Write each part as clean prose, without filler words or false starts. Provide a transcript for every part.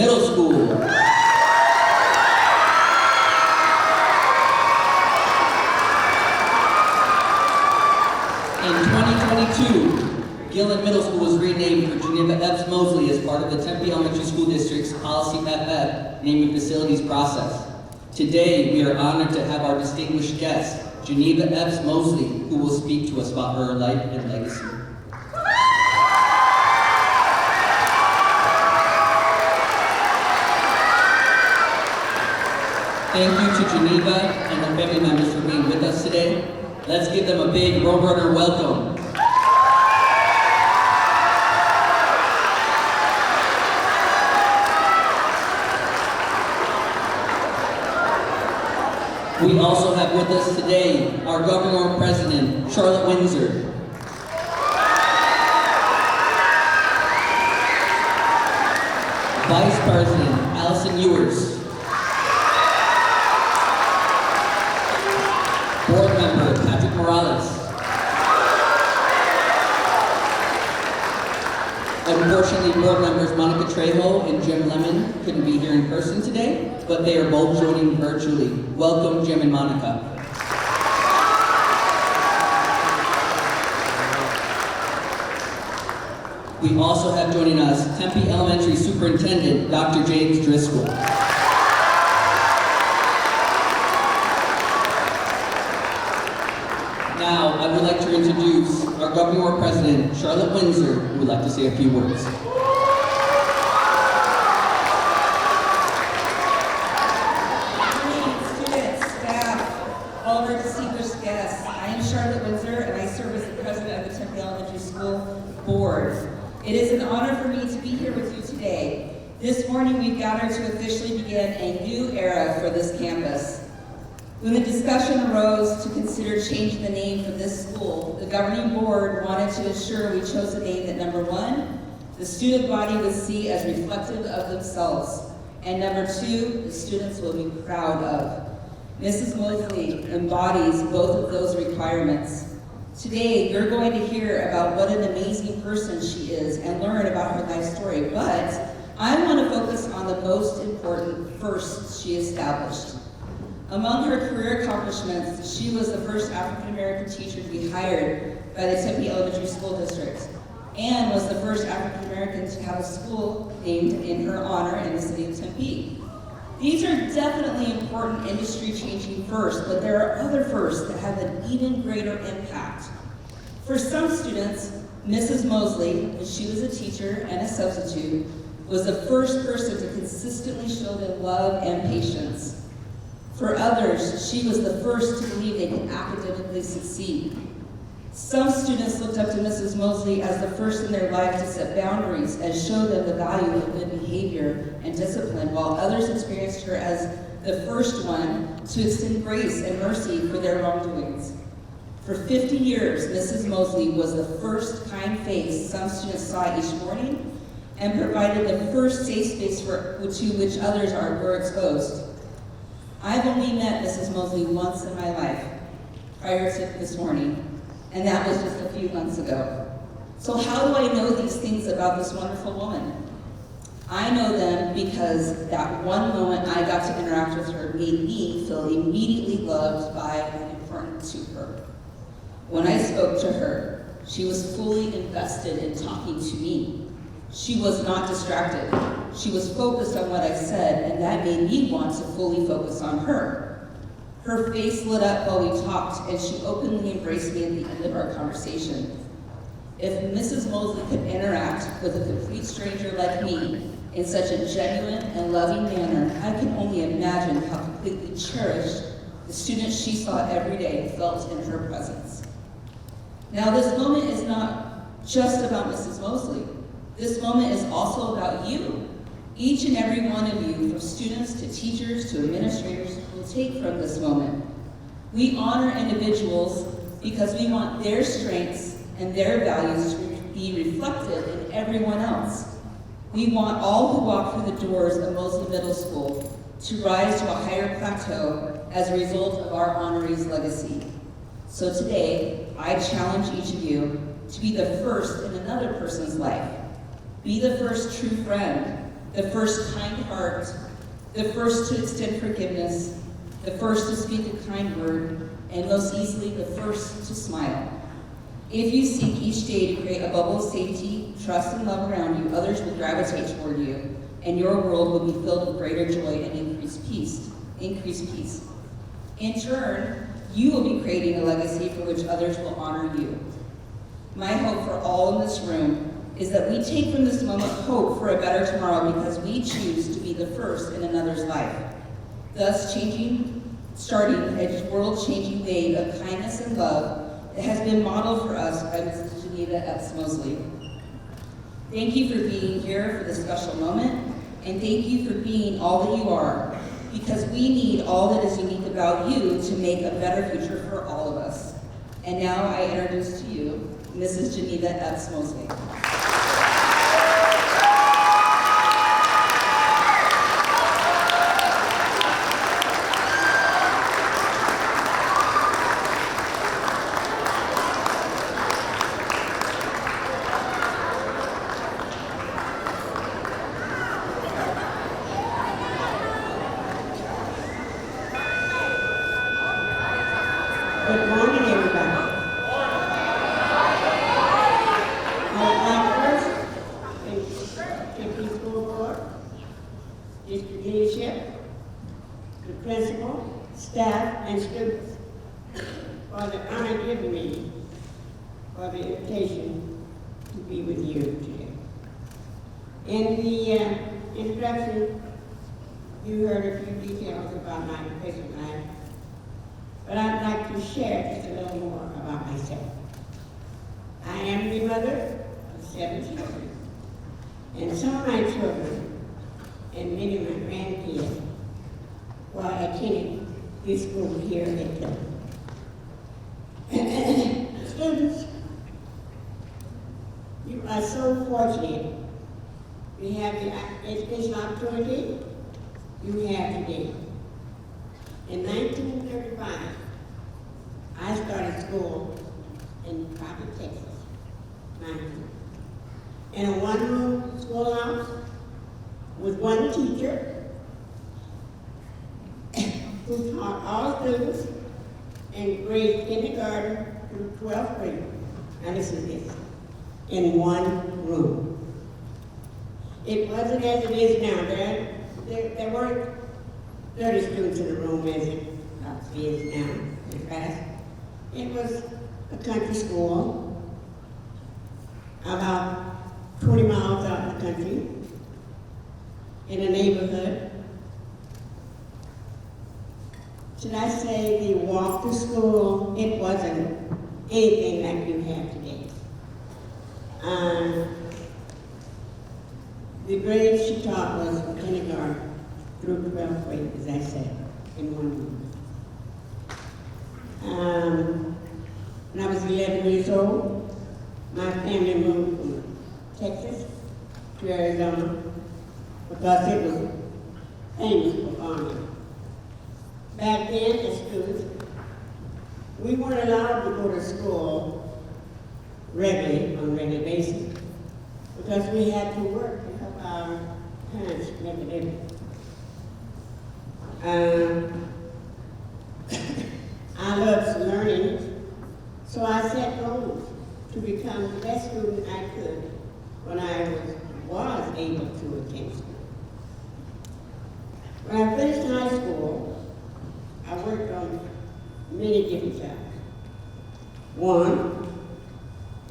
Middle School. In 2022, Gillen Middle School was renamed for Geneva Epps Mosley as part of the Tempe Elementary School District's Policy FF naming facilities process. Today, we are honored to have our distinguished guest, Geneva Epps Mosley, who will speak to us about her life and legacy. Thank you to Geneva and her family members for being with us today. Let's give them a big Roadrunner welcome. We also have with us today our Governor President, Charlotte Windsor. Vice President, Allison Ewers. Board Member, Patrick Morales. Unfortunately, board members Monica Trejo and Jim Lemon couldn't be here in person today, but they are both joining virtually. Welcome, Jim and Monica. We also have joining us Tempe Elementary Superintendent, Dr. James Driscoll. Now, I would like to introduce our Governor President, Charlotte Windsor, who would like to say a few words. Students, staff, all of our distinguished guests, I am Charlotte Windsor, and I serve as the President of the Tempe Elementary School Board. It is an honor for me to be here with you today. This morning, we've gathered to officially begin a new era for this campus. When the discussion arose to consider changing the name for this school, the governing board wanted to ensure we chose a name that, number one, the student body would see as reflective of themselves, and number two, the students will be proud of. Mrs. Mosley embodies both of those requirements. Today, you're going to hear about what an amazing person she is and learn about her life story, but I want to focus on the most important firsts she established. Among her career accomplishments, she was the first African-American teacher to be hired by the Tempe Elementary School District and was the first African-American to have a school named in her honor in the city of Tempe. These are definitely important industry-changing firsts, but there are other firsts that have an even greater impact. For some students, Mrs. Mosley, when she was a teacher and a substitute, was the first person to consistently show them love and patience. For others, she was the first to believe they could academically succeed. Some students looked up to Mrs. Mosley as the first in their life to set boundaries and show them the value of good behavior and discipline, while others experienced her as the first one to extend grace and mercy for their wrongdoings. For 50 years, Mrs. Mosley was the first kind face some students saw each morning and provided the first safe space to which others were exposed. I've only met Mrs. Mosley once in my life, prior to this morning, and that was just a few months ago. So how do I know these things about this wonderful woman? I know them because that one moment I got to interact with her made me feel immediately loved by and important to her. When I spoke to her, she was fully invested in talking to me. She was not distracted. She was focused on what I said, and that made me want to fully focus on her. Her face lit up while we talked, and she openly embraced me at the end of our conversation. If Mrs. Mosley could interact with a complete stranger like me in such a genuine and loving manner, I can only imagine how completely cherished the students she saw every day felt in her presence. Now, this moment is not just about Mrs. Mosley. This moment is also about you. Each and every one of you, from students to teachers to administrators, will take from this moment. We honor individuals because we want their strengths and their values to be reflected in everyone else. We want all who walk through the doors of Mosley Middle School to rise to a higher plateau as a result of our honorees' legacy. So today, I challenge each of you to be the first in another person's life. Be the first true friend, the first kind heart, the first to extend forgiveness, the first to speak a kind word, and most easily the first to smile. If you seek each day to create a bubble of safety, trust, and love around you, others will gravitate toward you, and your world will be filled with greater joy and increased peace. In turn, you will be creating a legacy for which others will honor you. My hope for all in this room is that we take from this moment hope for a better tomorrow because we choose to be the first in another's life, thus starting a world-changing wave of kindness and love that has been modeled for us by Mrs. Geneva Epps Mosley. Thank you for being here for this special moment, and thank you for being all that you are, because we need all that is unique about you to make a better future for all of us. And now I introduce to you Mrs. Geneva Epps Mosley. Good morning, everybody. My first Tempe School Board, district leadership, the principal, staff, and students for the honor given me for the invitation to be with you today. In the introduction, you heard a few details about my professional life. But I'd like to share just a little more about myself. I am the mother of 7 children, and some of my children and many of my grandkids while attending this school here at Tempe. Students, you are so fortunate to have the educational opportunity you have today. In 1935, I started school in Providence, Texas, in a one-room schoolhouse with one teacher who taught all students in grade kindergarten through 12th grade. Now listen to this, in one room. It wasn't as it is now. There weren't 30 students in the room as it is now in the class. It was a country school, about 20 miles out in the country, in a neighborhood. Should I say the walk to school? It wasn't anything like you have today. The grade she taught was from kindergarten through 12th grade, as I said, in one room. When I was 11 years old, my family moved from Texas to Arizona because it was famous for farming. Back then, as students, we weren't allowed to go to school regularly, on a regular basis, because we had to work to help our parents make a living. I loved learning, so I set goals to become the best student I could when I was able to attend school. When I finished high school, I worked on many different jobs. One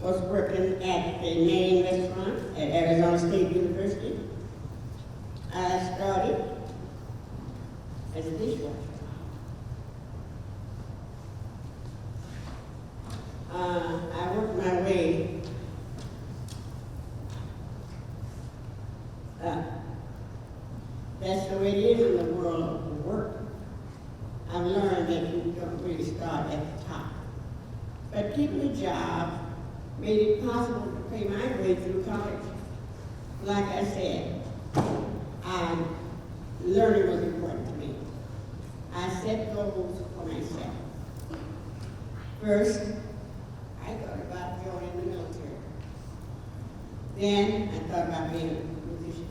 was working at the main restaurant at Arizona State University. I started as a dishwasher. I worked my way up. That's the way it is in the world of work. I've learned that you don't really start at the top. But getting a job made it possible to pay my way through college. Like I said, learning was important to me. I set goals for myself. First, I thought about joining the military. Then I thought about being a musician.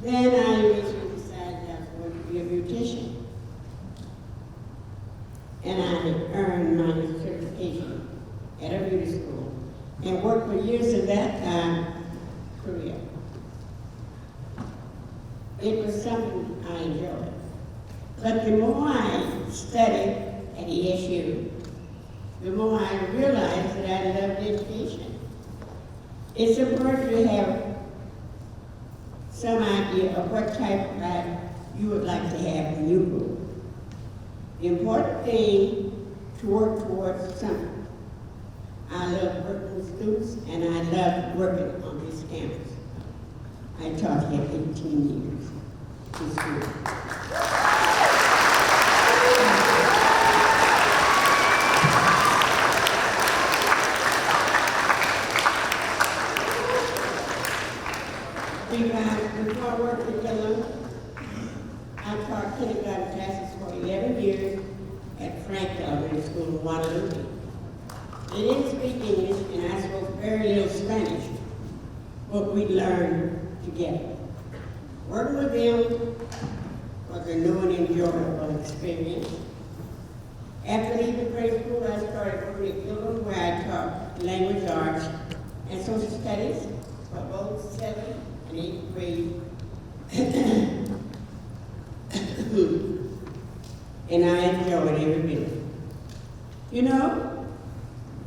Then I eventually decided I was going to be a beautician. And I earned my certification at a beauty school and worked for years in that career. It was something I enjoyed. But the more I studied at ESU, the more I realized that I loved education. It's important to have some idea of what type of life you would like to have when you grow. The important thing to work towards something. I love working with students and I love working on this campus. I taught here 18 years in school. Before I worked with Geneva, I taught kindergarten classes for 11 years at Frank Elementary School in Waterloo. They didn't speak English and I spoke very little Spanish, but we learned together. Working with them was a new and enjoyable experience. After leaving grade school, I started working at Gilman where I taught language arts and social studies for both 7th and 8th grade. And I enjoyed every bit. You know,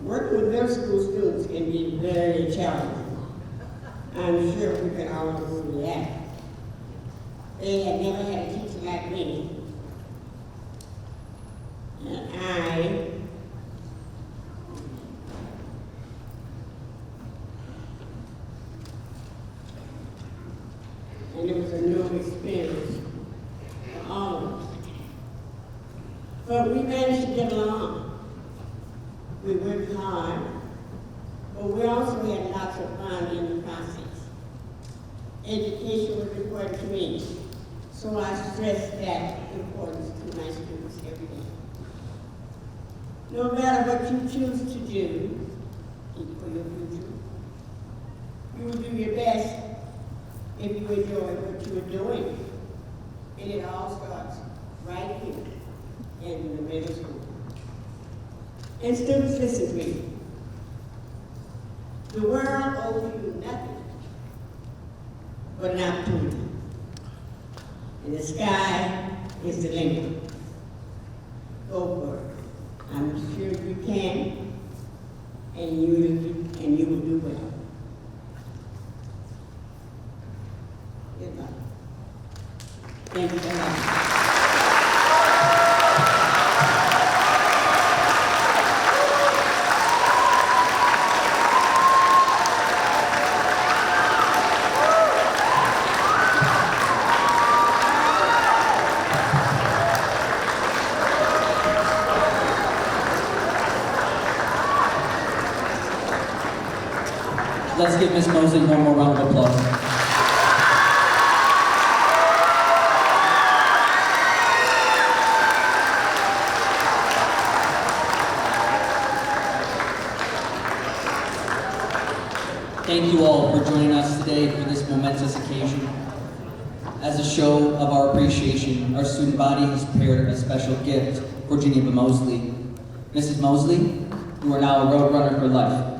working with middle school students can be very challenging. I'm sure we can all agree with that. They had never had a teacher like me. And it was a new experience for all of us. But we managed to get along. We worked hard, but we also had lots of fun in the process. Education was important to me, so I stressed that importance to my students every day. No matter what you choose to do for your future, you will do your best if you enjoy what you are doing. And it all starts right here in the middle school. And students, listen to me. The world owes you nothing but an opportunity. And the sky is the limit. Go for it. I'm sure you can, and you will do well. Good luck. Thank you very much. Let's give Ms. Mosley one more round of applause. Thank you all for joining us today for this momentous occasion. As a show of our appreciation, our student body has prepared a special gift for Geneva Mosley. Mrs. Mosley, you are now a road runner for life.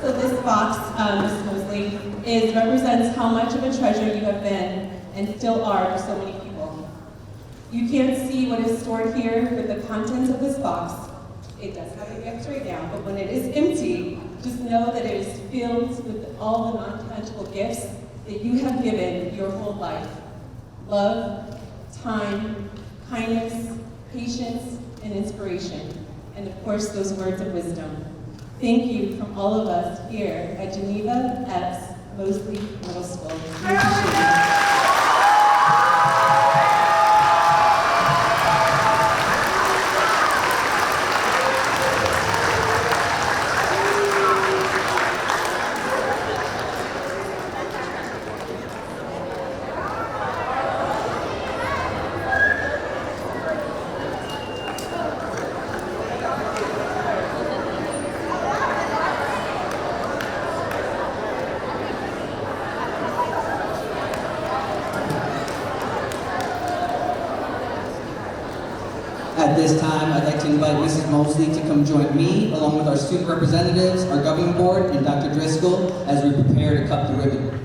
So this box, Ms. Mosley, represents how much of a treasure you have been and still are for so many people. You can't see what is stored here, but the contents of this box, it does have a gift right now, but when it is empty, just know that it is filled with all the non-tangible gifts that you have given your whole life. Love, time, kindness, patience, and inspiration. And of course, those words of wisdom. Thank you from all of us here at Geneva Epps Mosley Middle School. We appreciate it. At this time, I'd like to invite Mrs. Mosley to come join me, along with our student representatives, our governing board, and Dr. Driscoll, as we prepare to cut the ribbon.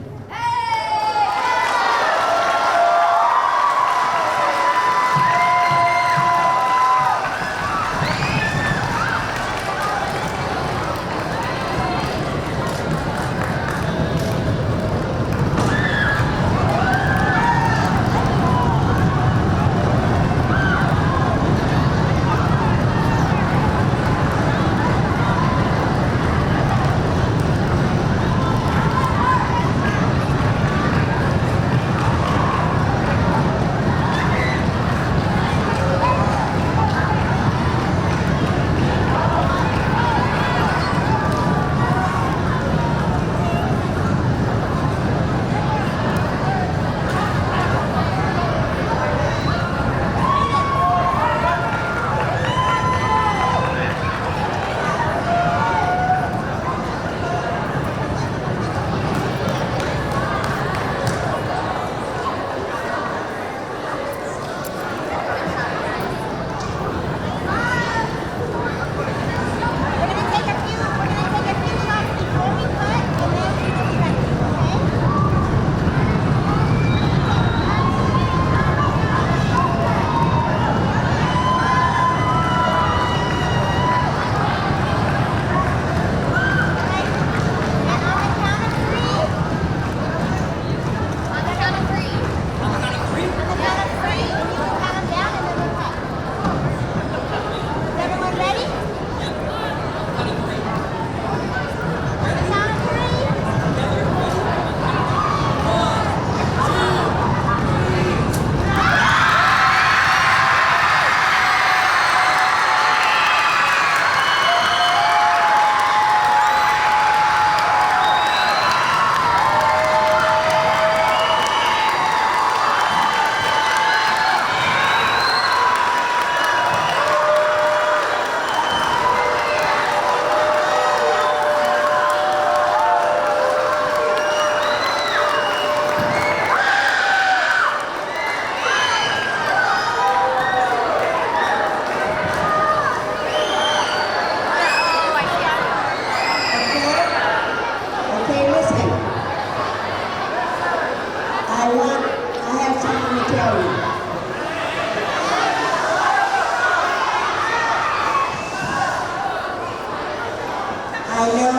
I know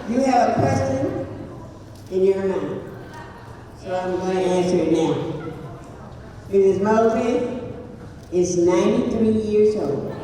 you have a question in your mind, so I'm going to answer it now. Mrs. Mosley is 93 years old.